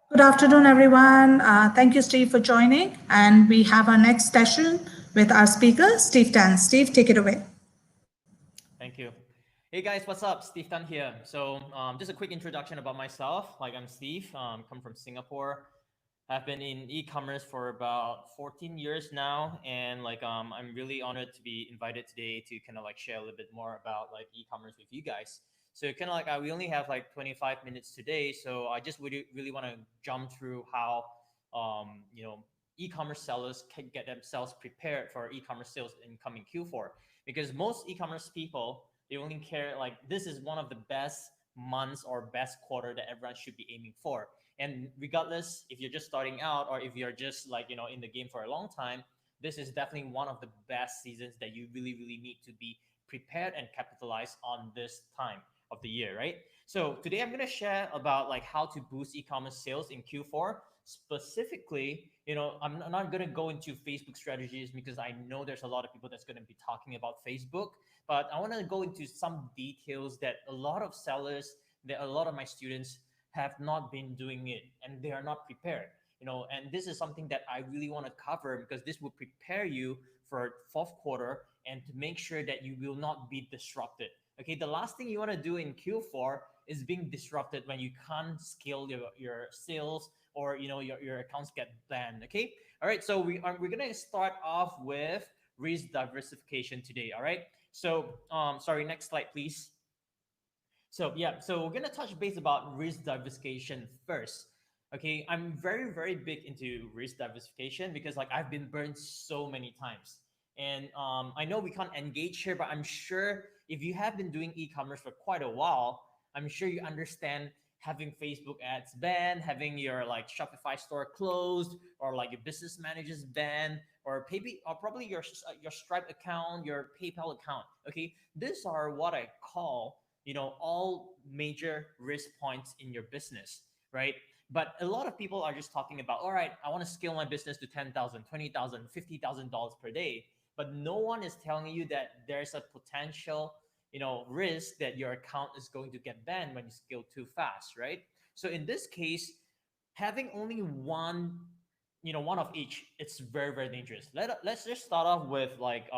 Good afternoon, everyone. Thank you, Steve, for joining. And we have our next session with our speaker, Steve Tan. Steve, take it away. Thank you. Hey guys, what's up? Steve Tan here. Just a quick introduction about myself. I'm Steve. Come from Singapore. I've been in e-commerce for about 14 years now, and I'm really honored to be invited today to kind of like share a little bit more about like e-commerce with you guys. So kind of like we only have like 25 minutes today, so I just really want to jump through how e-commerce sellers can get themselves prepared for e-commerce sales in coming Q4, because most e-commerce people, they only care like this is one of the best months or best quarter that everyone should be aiming for. And regardless if you're just starting out or if you're just in the game for a long time, this is definitely one of the best seasons that you really need to be prepared and capitalize on this time of the year, right? So today I'm going to share about like how to boost e-commerce sales in Q4. Specifically, I'm not going to go into Facebook strategies because I know there's a lot of people that's going to be talking about Facebook, but I want to go into some details that a lot of sellers, that a lot of my students have not been doing it and they are not prepared. And this is something that I really want to cover because this will prepare you for fourth quarter and to make sure that you will not be disrupted. Okay, the last thing you want to do in Q4 is being disrupted when you can't scale your sales, or your accounts get banned. Okay, all right, so we're gonna start off with risk diversification today. All right, so sorry, next slide please. So yeah, so we're gonna touch base about risk diversification first. Okay, I'm very big into risk diversification because like I've been burned so many times, and I know we can't engage here, but I'm sure if you have been doing e-commerce for quite a while, I'm sure you understand having Facebook ads banned, having your like Shopify store closed, or like your business managers banned, or maybe or probably your Stripe account, your PayPal account. Okay, these are what I call all major risk points in your business, right? But a lot of people are just talking about, all right, I want to scale my business to 10,000, 20,000, $50,000 per day, but no one is telling you that there's a potential risk that your account is going to get banned when you scale too fast, right? So in this case, having only one of each, it's very dangerous. Let's just start off with like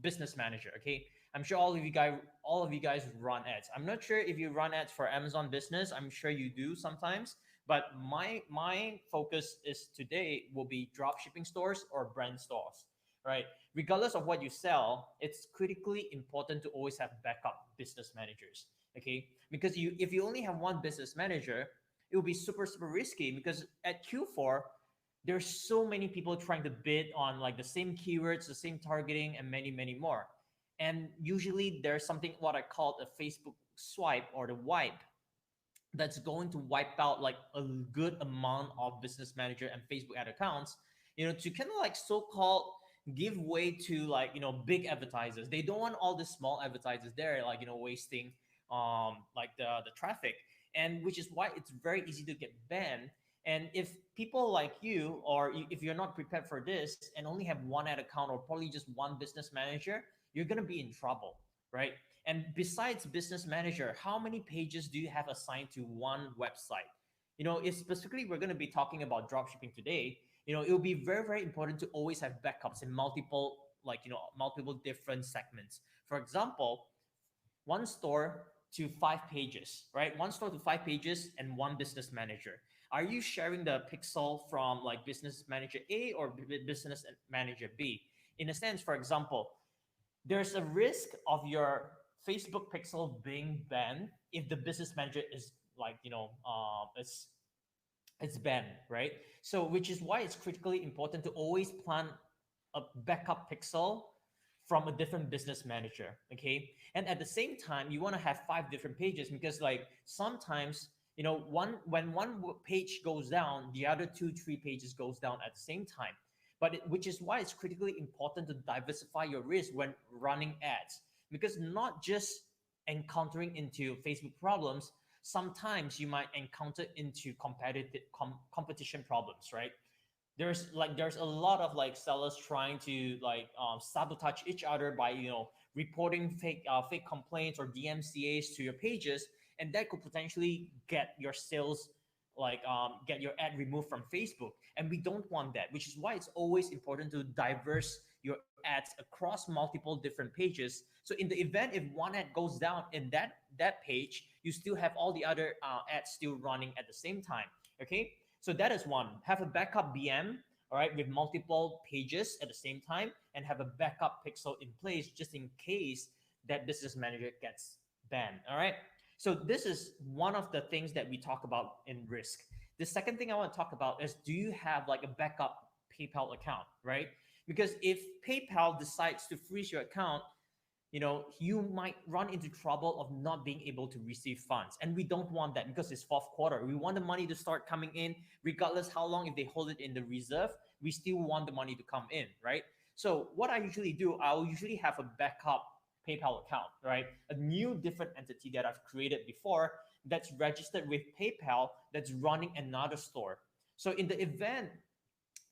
business manager. Okay, I'm sure all of you guys run ads. I'm not sure if you run ads for Amazon business. I'm sure you do sometimes, but my focus is today will be drop shipping stores or brand stores, right? Regardless of what you sell, it's critically important to always have backup business managers. Okay, because if you only have one business manager, it will be super risky because at Q4 there's so many people trying to bid on like the same keywords, the same targeting, and many more. And usually there's something what I call a Facebook swipe or the wipe that's going to wipe out like a good amount of business manager and Facebook ad accounts, to kind of like so-called give way to like big advertisers. They don't want all the small advertisers there like wasting like the traffic, and which is why it's very easy to get banned. And if people like you, or if you're not prepared for this and only have one ad account or probably just one business manager, you're going to be in trouble, right? And besides business manager, how many pages do you have assigned to one website? If specifically we're going to be talking about dropshipping today, it will be very important to always have backups in multiple different segments. For example, one store to 5 pages, right? One store to 5 pages and one business manager. Are you sharing the pixel from like business manager A or business manager B? In a sense, for example, there's a risk of your Facebook pixel being banned if the business manager is it's banned, right? So which is why it's critically important to always plan a backup pixel from a different business manager. Okay, and at the same time you want to have 5 different pages because like sometimes when one page goes down, the other 2 3 pages goes down at the same time. Which is why it's critically important to diversify your risk when running ads, because not just encountering into Facebook problems, sometimes you might encounter into competition problems, right? There's a lot of like sellers trying to sabotage each other by reporting fake complaints or DMCAs to your pages, and that could potentially get your sales like get your ad removed from Facebook, and we don't want that, which is why it's always important to diverse your ads across multiple different pages. So in the event if one ad goes down in that page, you still have all the other ads still running at the same time. Okay, so that is one. Have a backup BM, all right, with multiple pages at the same time, and have a backup pixel in place just in case that business manager gets banned. All right. So this is one of the things that we talk about in risk. The second thing I want to talk about is, do you have like a backup PayPal account, right? Because if PayPal decides to freeze your account, you might run into trouble of not being able to receive funds. And we don't want that because it's fourth quarter. We want the money to start coming in, regardless how long. If they hold it in the reserve, we still want the money to come in, right? So what I usually do, I'll usually have a backup PayPal account, right? A new different entity that I've created before that's registered with PayPal that's running another store. So in the event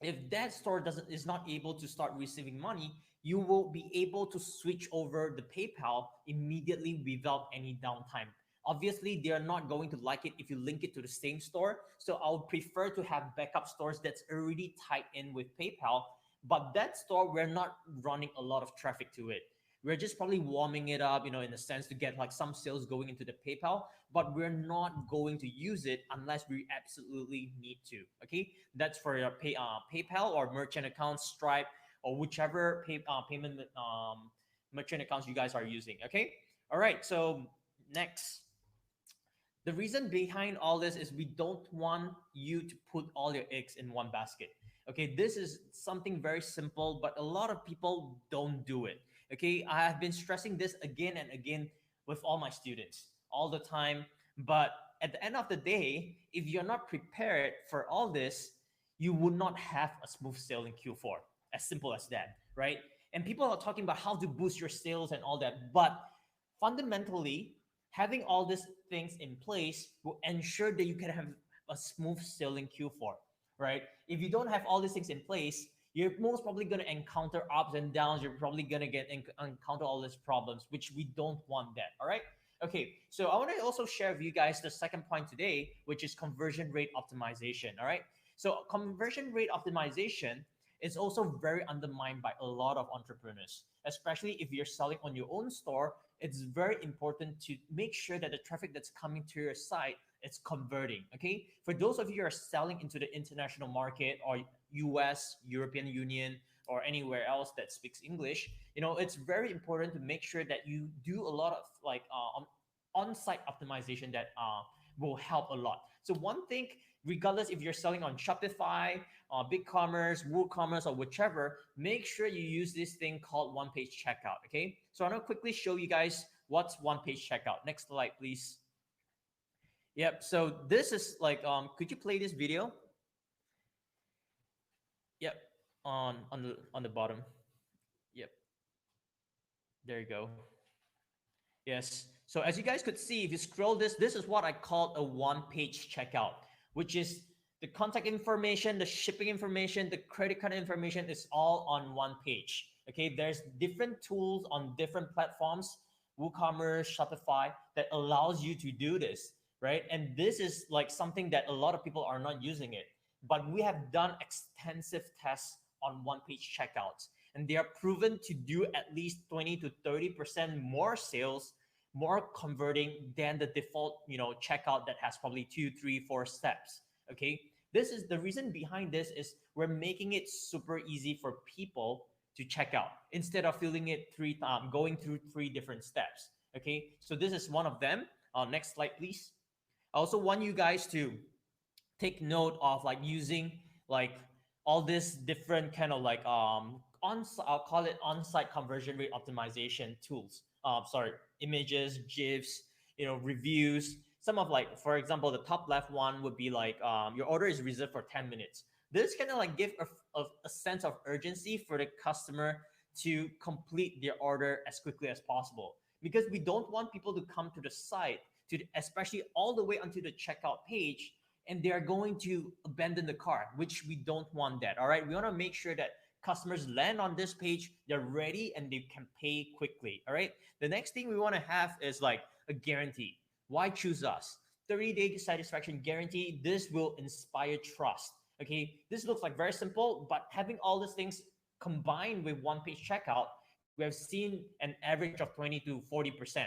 if that store is not able to start receiving money, you will be able to switch over the PayPal immediately without any downtime. Obviously, they are not going to like it if you link it to the same store. So I'll prefer to have backup stores that's already tied in with PayPal. But that store, we're not running a lot of traffic to it. We're just probably warming it up, in a sense to get like some sales going into the PayPal, but we're not going to use it unless we absolutely need to. Okay, that's for your PayPal or merchant accounts, Stripe, or whichever payment merchant accounts you guys are using. Okay, all right. So next, the reason behind all this is we don't want you to put all your eggs in one basket. Okay, this is something very simple, but a lot of people don't do it. Okay, I have been stressing this again and again with all my students all the time. But at the end of the day, if you're not prepared for all this, you would not have a smooth sale in Q4. As simple as that, right? And people are talking about how to boost your sales and all that. But fundamentally, having all these things in place will ensure that you can have a smooth sailing Q4, right? If you don't have all these things in place, you're most probably going to encounter ups and downs. You're probably going to encounter all these problems, which we don't want that. All right. Okay. So I want to also share with you guys the second point today, which is conversion rate optimization. All right. So conversion rate optimization is also very undermined by a lot of entrepreneurs, especially if you're selling on your own store. It's very important to make sure that the traffic that's coming to your site is converting. Okay. For those of you who are selling into the international market or US, European Union, or anywhere else that speaks English, it's very important to make sure that you do a lot of like on-site optimization that will help a lot. So one thing, regardless if you're selling on Shopify, BigCommerce, WooCommerce, or whichever, make sure you use this thing called one-page checkout. Okay, so I'm gonna quickly show you guys what's one-page checkout. Next slide, please. Yep. So this is like, could you play this video? Yep. On the bottom. Yep. There you go. Yes. So as you guys could see, if you scroll this is what I call a one-page checkout, which is the contact information, the shipping information, the credit card information is all on one page. Okay. There's different tools on different platforms, WooCommerce, Shopify, that allows you to do this, right? And this is like something that a lot of people are not using it. But we have done extensive tests on one-page checkouts, and they are proven to do at least 20 to 30% more sales, more converting than the default, checkout that has probably 2, 3, 4 steps. Okay, this is the reason behind this is we're making it super easy for people to check out instead of filling it going through 3 different steps. Okay, so this is one of them. Next slide, please. I also want you guys to take note of like using like all this different kind of like I'll call it on-site conversion rate optimization tools. Sorry, images, GIFs, reviews. Some of like, for example, the top left one would be like your order is reserved for 10 minutes. This kind of like give a sense of urgency for the customer to complete their order as quickly as possible, because we don't want people to come to the site especially all the way onto the checkout page, and they are going to abandon the cart, which we don't want that. All right, we want to make sure that customers land on this page, they're ready, and they can pay quickly. All right, the next thing we want to have is like a guarantee. Why choose us? 30-day satisfaction guarantee. This will inspire trust. Okay, this looks like very simple, but having all these things combined with one-page checkout, we have seen an average of 20 to 40%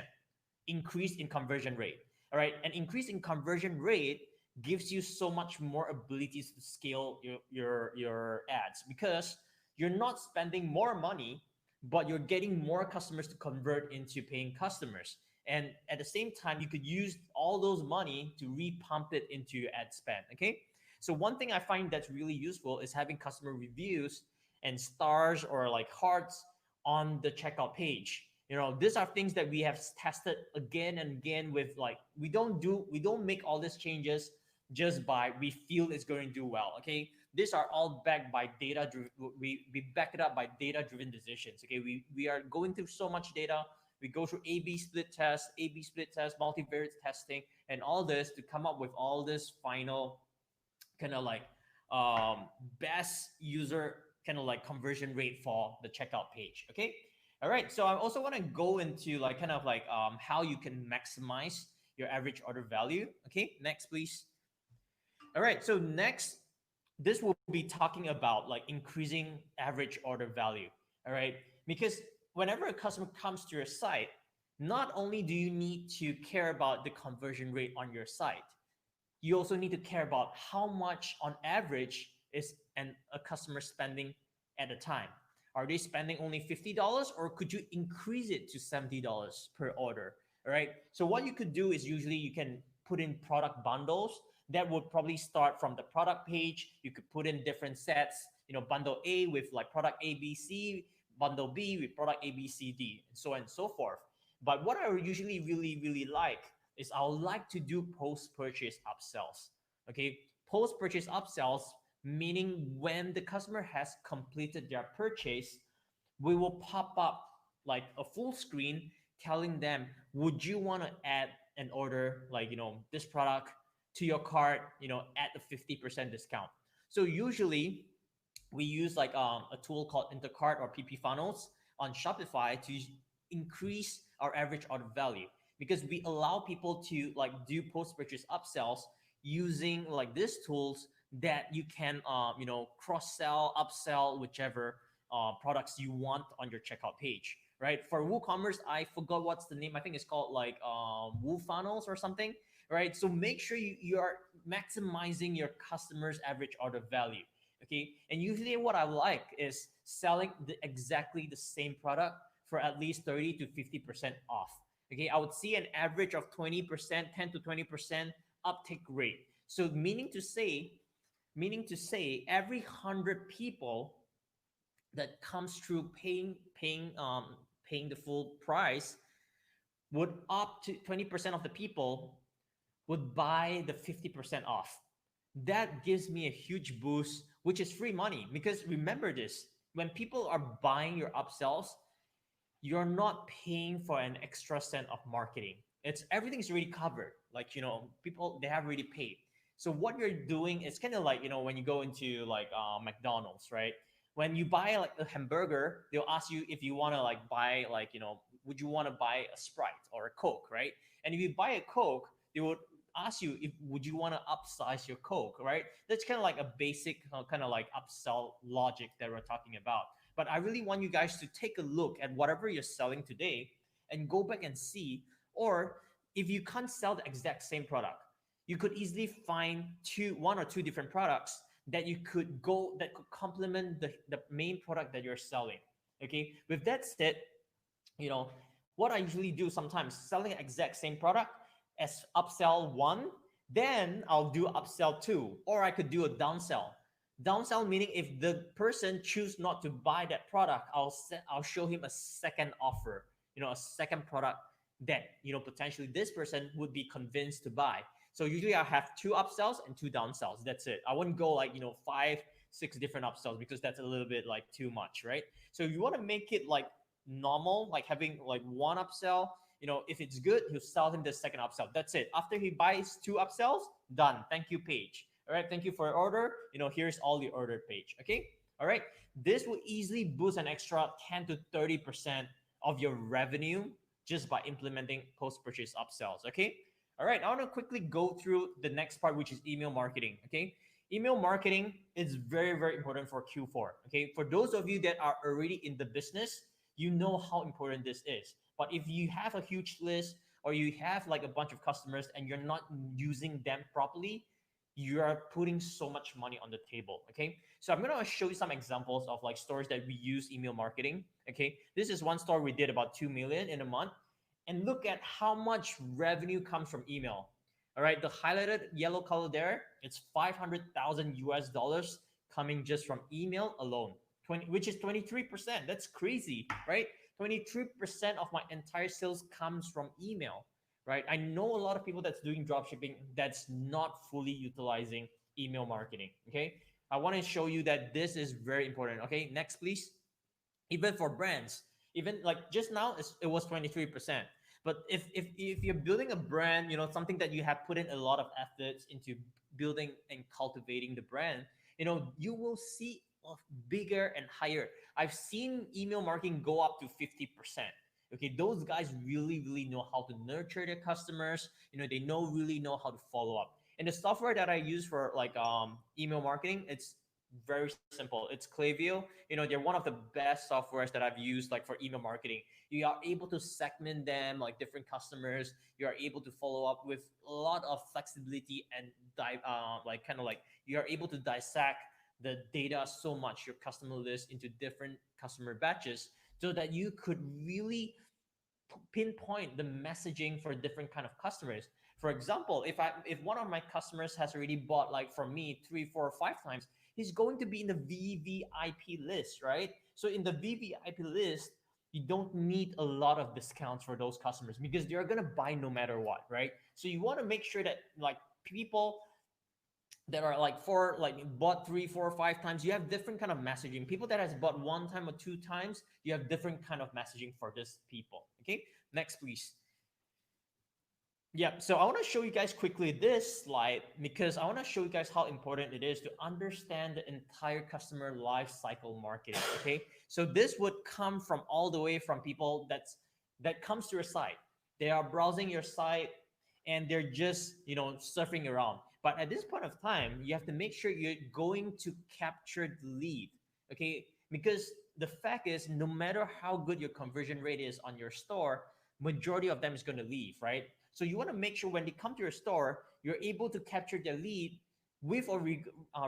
increase in conversion rate. All right, an increase in conversion rate gives you so much more abilities to scale your ads, because you're not spending more money, but you're getting more customers to convert into paying customers. And at the same time, you could use all those money to repump it into your ad spend. Okay, so one thing I find that's really useful is having customer reviews and stars or like hearts on the checkout page. These are things that we have tested again and again with, like, we don't make all these changes just by we feel it's going to do well. Okay, these are all backed by data. We back it up by data driven decisions. Okay, we are going through so much data. We go through A/B split test, multivariate testing, and all this to come up with all this final kind of like best user kind of like conversion rate for the checkout page. Okay, all right, so I also want to go into like kind of like how you can maximize your average order value. Okay, next please. All right, so next, this will be talking about like increasing average order value. All right, because whenever a customer comes to your site, not only do you need to care about the conversion rate on your site, you also need to care about how much on average is a customer spending at a time. Are they spending only $50, or could you increase it to $70 per order? All right, so what you could do is usually you can put in product bundles that would probably start from the product page. You could put in different sets, bundle A with like product A, B, C, bundle B with product A, B, C, D, and so on and so forth. But what I usually really, really like is I would like to do post-purchase upsells. Okay, post-purchase upsells, meaning when the customer has completed their purchase, we will pop up like a full screen telling them, would you want to add an order, like, this product to your cart, at a 50% discount. So usually we use like a tool called Intercart or PP funnels on Shopify to increase our average order value, because we allow people to like do post-purchase upsells using like these tools that you can cross-sell, upsell, whichever products you want on your checkout page, right? For WooCommerce, I forgot what's the name. I think it's called like WooFunnels or something, right? So make sure you are maximizing your customer's average order value. Okay, and usually what I like is selling exactly the same product for at least 30 to 50% off. Okay, I would see an average of 20%, 10 to 20% uptick rate. So meaning to say, every 100 people that comes through paying the full price would up to 20% of the people would buy the 50% off. That gives me a huge boost, which is free money. Because remember this, when people are buying your upsells, you're not paying for an extra cent of marketing. Everything's already covered. Like, people, they have already paid. So what you're doing is kind of like, when you go into like McDonald's, right? When you buy like a hamburger, they'll ask you if you want to like buy like, would you want to buy a Sprite or a Coke, right? And if you buy a Coke, they would ask you if would you want to upsize your Coke, right? That's kind of like a basic kind of like upsell logic that we're talking about. But I really want you guys to take a look at whatever you're selling today and go back and see. Or if you can't sell the exact same product, you could easily find one or two different products that could complement the main product that you're selling. Okay, with that said, what I usually do sometimes, selling the exact same product as upsell 1, then I'll do upsell 2, or I could do a downsell. Downsell meaning if the person choose not to buy that product, I'll show him a second offer, a second product that potentially this person would be convinced to buy. So usually I have 2 upsells and 2 downsells. That's it. I wouldn't go like 5, 6 different upsells, because that's a little bit like too much, right? So if you want to make it like normal, like having like 1 upsell, if it's good, he'll sell him the second upsell. That's it. After he buys 2 upsells, done. Thank you page. All right, thank you for your order. Here's all the order page. Okay. All right. This will easily boost an extra 10 to 30% of your revenue just by implementing post-purchase upsells. Okay. All right, I want to quickly go through the next part, which is email marketing. Okay, email marketing is very, very important for Q4. Okay, for those of you that are already in the business, you know how important this is. But if you have a huge list or you have like a bunch of customers and you're not using them properly, you are putting so much money on the table. Okay, so I'm gonna show you some examples of like stores that we use email marketing. Okay, this is one store we did about 2 million in a month, and look at how much revenue comes from email. All right, the highlighted yellow color there, it's 500,000 US dollars coming just from email alone, 20, which is 23%. That's crazy, right? 23% of my entire sales comes from email, right? I know a lot of people that's doing drop shipping that's not fully utilizing email marketing. Okay, I want to show you that this is very important. Okay, next please. Even for brands, even like just now it was 23%, but if you're building a brand, something that you have put in a lot of efforts into building and cultivating the brand, you will see a bigger and higher. I've seen email marketing go up to 50%. Okay, those guys really, really know how to nurture their customers. They really know how to follow up. And the software that I use for like email marketing, it's very simple. It's Klaviyo. They're one of the best softwares that I've used like for email marketing. You are able to segment them like different customers. You are able to follow up with a lot of flexibility and like kind of like you are able to dissect the data so much, your customer list, into different customer batches, so that you could really pinpoint the messaging for different kind of customers. For example, if one of my customers has already bought like from me 3, 4, 5 times, he's going to be in the VVIP list, right? So in the VVIP list, you don't need a lot of discounts for those customers because they're gonna buy no matter what, right? So you want to make sure that like people that are like bought 3, 4, 5 times, you have different kind of messaging. People that has bought 1 time or 2 times, you have different kind of messaging for this people. Okay, next please. Yeah, so I want to show you guys quickly this slide because I want to show you guys how important it is to understand the entire customer life cycle marketing. Okay, so this would come from all the way from people that comes to your site. They are browsing your site and they're just surfing around. But at this point of time, you have to make sure you're going to capture the lead. Okay, because the fact is, no matter how good your conversion rate is on your store, majority of them is going to leave, right? So you want to make sure when they come to your store, you're able to capture their lead with or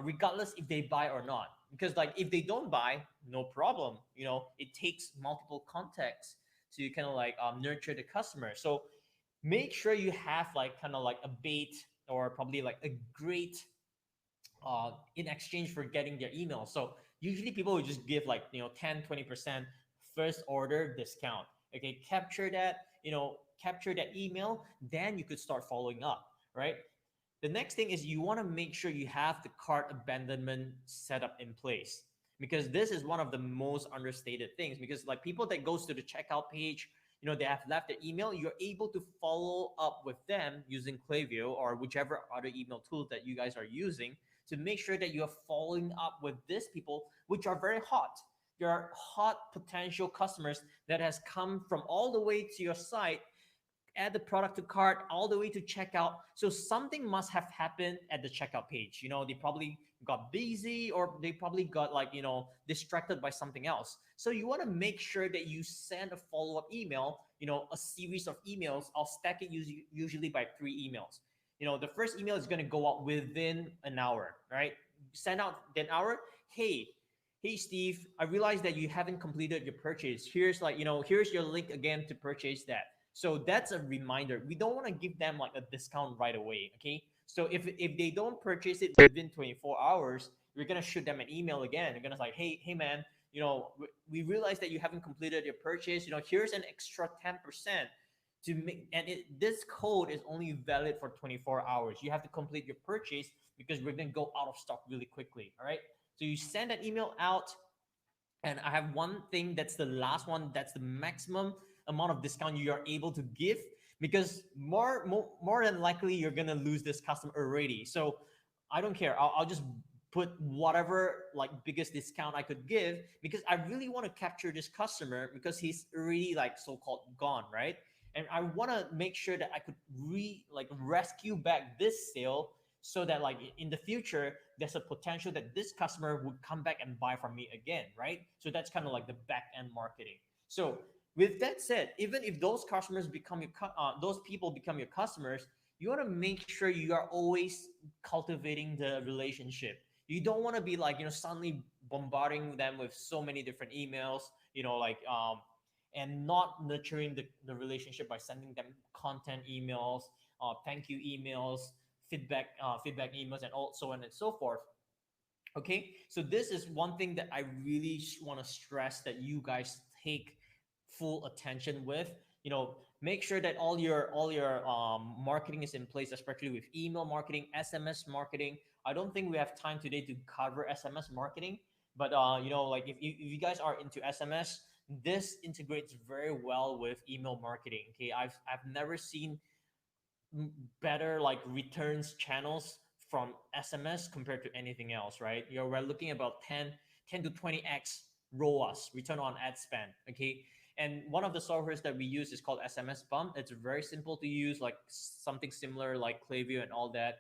regardless if they buy or not. Because like if they don't buy, no problem. It takes multiple contacts to kind of like nurture the customer. So make sure you have like kind of like a bait or probably like a great in exchange for getting their email. So usually people will just give like 10, 20% first order discount. Okay, capture that email, then you could start following up, right? The next thing is you want to make sure you have the cart abandonment set up in place, because this is one of the most understated things. Because like people that goes to the checkout page, they have left their email, you're able to follow up with them using Klaviyo or whichever other email tools that you guys are using to make sure that you're following up with these people, which are very hot. There are hot potential customers that has come from all the way to your site, add the product to cart, all the way to checkout. So something must have happened at the checkout page. They probably got busy or they probably got like, distracted by something else. So you want to make sure that you send a follow-up email, a series of emails. I'll stack it usually by 3 emails. The first email is going to go out within an hour, right? Send out an hour. Hey Steve, I realized that you haven't completed your purchase. Here's like, here's your link again to purchase that. So that's a reminder. We don't want to give them like a discount right away. Okay, so if they don't purchase it within 24 hours, we're gonna shoot them an email again. We're gonna like, hey man, we realize that you haven't completed your purchase. Here's an extra 10% to make, and this code is only valid for 24 hours. You have to complete your purchase because we're gonna go out of stock really quickly. All right, so you send that email out. And I have one thing, that's the last one, that's the maximum amount of discount you are able to give, because more than likely you're gonna lose this customer already. So I don't care. I'll just put whatever like biggest discount I could give, because I really want to capture this customer because he's already like so-called gone, right? and I want to make sure that I could rescue back this sale, so that like in the future there's a potential that this customer would come back and buy from me again, right? So that's kind of like the back end marketing. So with that said, even if those customers become those people become your customers, you want to make sure you are always cultivating the relationship. You don't want to be like, suddenly bombarding them with so many different emails, and not nurturing the relationship by sending them content emails, thank you emails, feedback emails, and so on and so forth. Okay, so this is one thing that I really want to stress that you guys take full attention with. Make sure that all your marketing is in place, especially with email marketing, SMS marketing. I don't think we have time today to cover SMS marketing, but like if you guys are into SMS, this integrates very well with email marketing. Okay, I've never seen better like returns channels from SMS compared to anything else, right? We're looking about 10 to 20x ROAS, return on ad spend. Okay. And one of the softwares that we use is called SMS Bump. It's very simple to use, like something similar like Klaviyo and all that.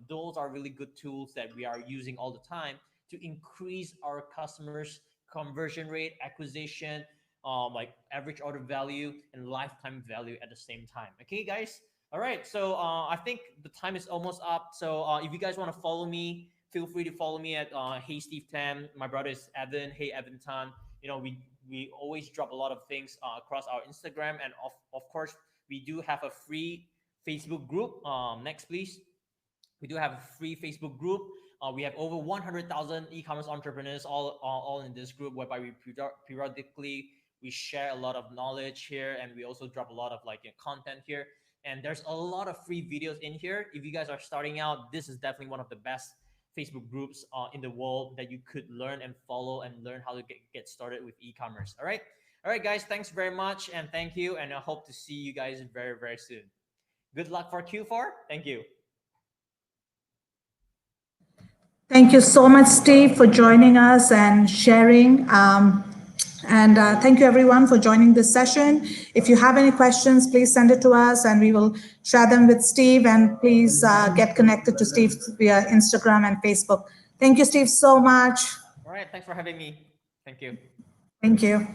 Those are really good tools that we are using all the time to increase our customers' conversion rate, acquisition, like average order value and lifetime value at the same time. Okay, guys. All right. So I think the time is almost up. So if you guys want to follow me, feel free to follow me at Hey Steve Tam. My brother is Evan. Hey Evan Tan. We always drop a lot of things across our Instagram, and of course we do have a free Facebook group. Next, please. We do have a free Facebook group. We have over 100,000 e-commerce entrepreneurs all in this group, whereby we periodically we share a lot of knowledge here, and we also drop a lot of content here. And there's a lot of free videos in here. If you guys are starting out, this is definitely one of the best Facebook groups in the world that you could learn and follow and learn how to get started with e-commerce. All right, guys. Thanks very much, and thank you. And I hope to see you guys very, very soon. Good luck for Q4. Thank you. Thank you so much, Steve, for joining us and sharing. And thank you, everyone, for joining this session. If you have any questions, please send it to us, and we will share them with Steve. And please get connected to Steve via Instagram and Facebook. Thank you, Steve, so much. All right. Thanks for having me. Thank you. Thank you.